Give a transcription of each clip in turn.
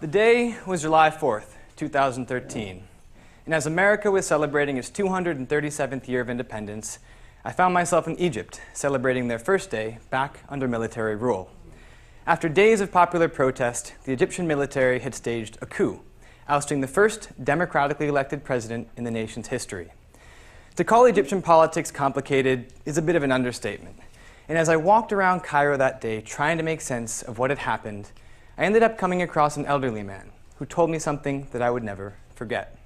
The day was July 4th, 2013, and as America was celebrating its 237th year of independence, I found myself in Egypt, celebrating their first day back under military rule. After days of popular protest, the Egyptian military had staged a coup, ousting the first democratically elected president in the nation's history. To call Egyptian politics complicated is a bit of an understatement, and as I walked around Cairo that day trying to make sense of what had happened, I ended up coming across an elderly man who told me something that I would never forget.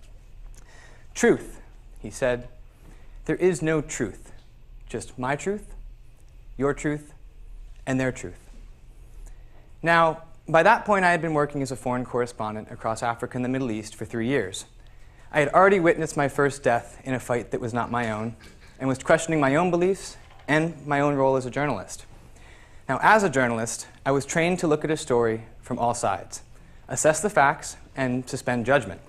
Truth, he said. There is no truth, just my truth, your truth, and their truth. Now, by that point, I had been working as a foreign correspondent across Africa and the Middle East for 3 years. I had already witnessed my first death in a fight that was not my own, and was questioning my own beliefs and my own role as a journalist. Now, as a journalist, I was trained to look at a story from all sides, assess the facts, and suspend judgment.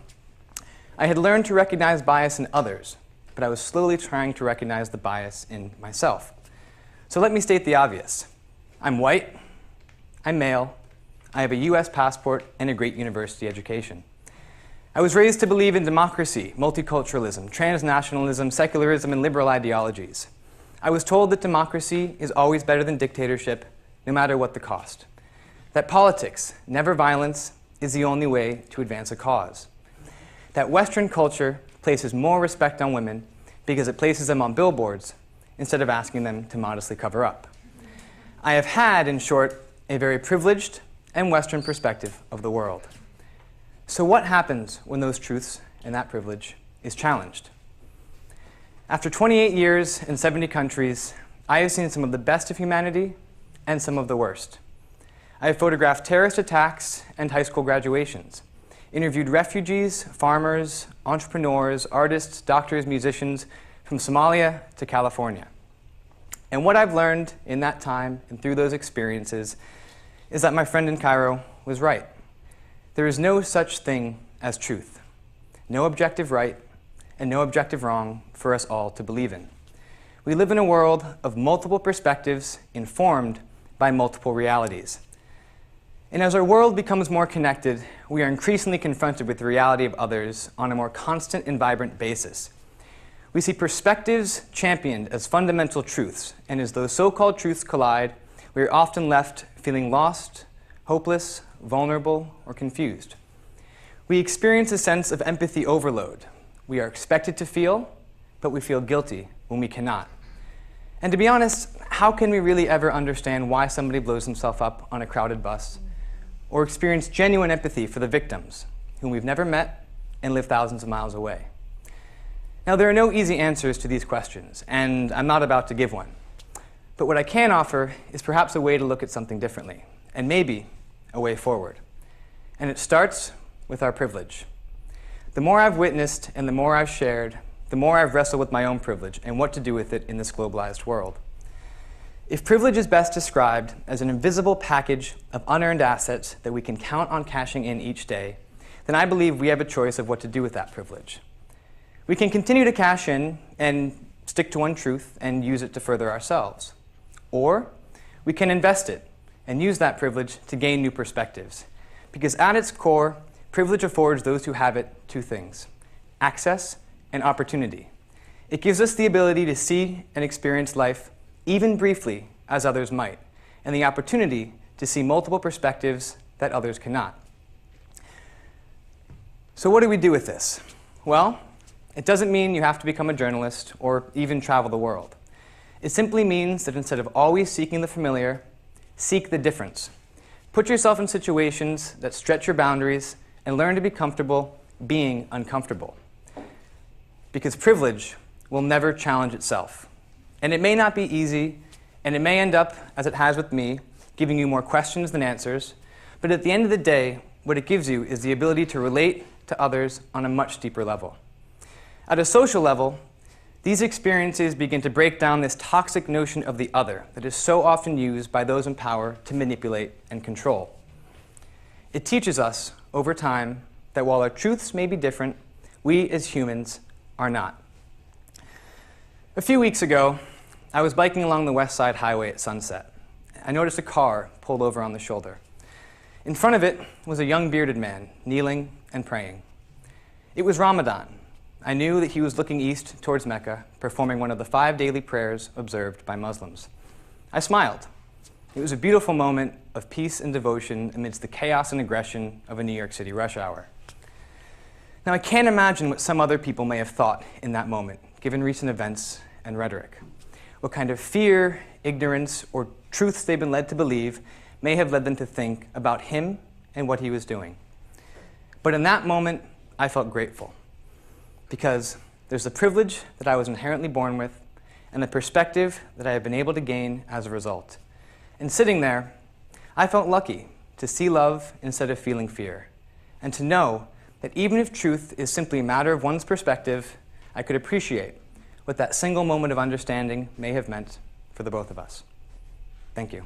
I had learned to recognize bias in others, but I was slowly trying to recognize the bias in myself. So let me state the obvious. I'm white, I'm male, I have a US passport, and a great university education. I was raised to believe in democracy, multiculturalism, transnationalism, secularism, and liberal ideologies. I was told that democracy is always better than dictatorship, no matter what the cost. That politics, never violence, is the only way to advance a cause. That Western culture places more respect on women because it places them on billboards instead of asking them to modestly cover up. I have had, in short, a very privileged and Western perspective of the world. So what happens when those truths and that privilege is challenged? After 28 years in 70 countries, I have seen some of the best of humanity and some of the worst. I have photographed terrorist attacks and high school graduations, interviewed refugees, farmers, entrepreneurs, artists, doctors, musicians from Somalia to California. And what I've learned in that time and through those experiences is that my friend in Cairo was right. There is no such thing as truth, no objective right, and no objective wrong for us all to believe in. We live in a world of multiple perspectives informed by multiple realities. And as our world becomes more connected, we are increasingly confronted with the reality of others on a more constant and vibrant basis. We see perspectives championed as fundamental truths, and as those so-called truths collide, we are often left feeling lost, hopeless, vulnerable, or confused. We experience a sense of empathy overload. We are expected to feel, but we feel guilty when we cannot. And to be honest, how can we really ever understand why somebody blows himself up on a crowded bus, or experience genuine empathy for the victims, whom we've never met and live thousands of miles away? Now, there are no easy answers to these questions, and I'm not about to give one. But what I can offer is perhaps a way to look at something differently, and maybe a way forward. And it starts with our privilege. The more I've witnessed and the more I've shared, the more I've wrestled with my own privilege and what to do with it in this globalized world. If privilege is best described as an invisible package of unearned assets that we can count on cashing in each day, then I believe we have a choice of what to do with that privilege. We can continue to cash in and stick to one truth and use it to further ourselves. Or we can invest it and use that privilege to gain new perspectives. Because at its core, privilege affords those who have it two things: access and opportunity. It gives us the ability to see and experience life, even briefly, as others might, and the opportunity to see multiple perspectives that others cannot. So what do we do with this? Well, it doesn't mean you have to become a journalist or even travel the world. It simply means that instead of always seeking the familiar, seek the difference. Put yourself in situations that stretch your boundaries and learn to be comfortable being uncomfortable. Because privilege will never challenge itself. And it may not be easy, and it may end up, as it has with me, giving you more questions than answers, but at the end of the day, what it gives you is the ability to relate to others on a much deeper level. At a social level, these experiences begin to break down this toxic notion of the other that is so often used by those in power to manipulate and control. It teaches us, over time, that while our truths may be different, we as humans are not. A few weeks ago, I was biking along the West Side Highway at sunset. I noticed a car pulled over on the shoulder. In front of it was a young bearded man, kneeling and praying. It was Ramadan. I knew that he was looking east towards Mecca, performing one of the 5 daily prayers observed by Muslims. I smiled. It was a beautiful moment of peace and devotion amidst the chaos and aggression of a New York City rush hour. Now, I can't imagine what some other people may have thought in that moment, given recent events and rhetoric. What kind of fear, ignorance, or truths they've been led to believe may have led them to think about him and what he was doing. But in that moment, I felt grateful, because there's the privilege that I was inherently born with and the perspective that I have been able to gain as a result. And sitting there, I felt lucky to see love instead of feeling fear, and to know that even if truth is simply a matter of one's perspective, I could appreciate what that single moment of understanding may have meant for the both of us. Thank you.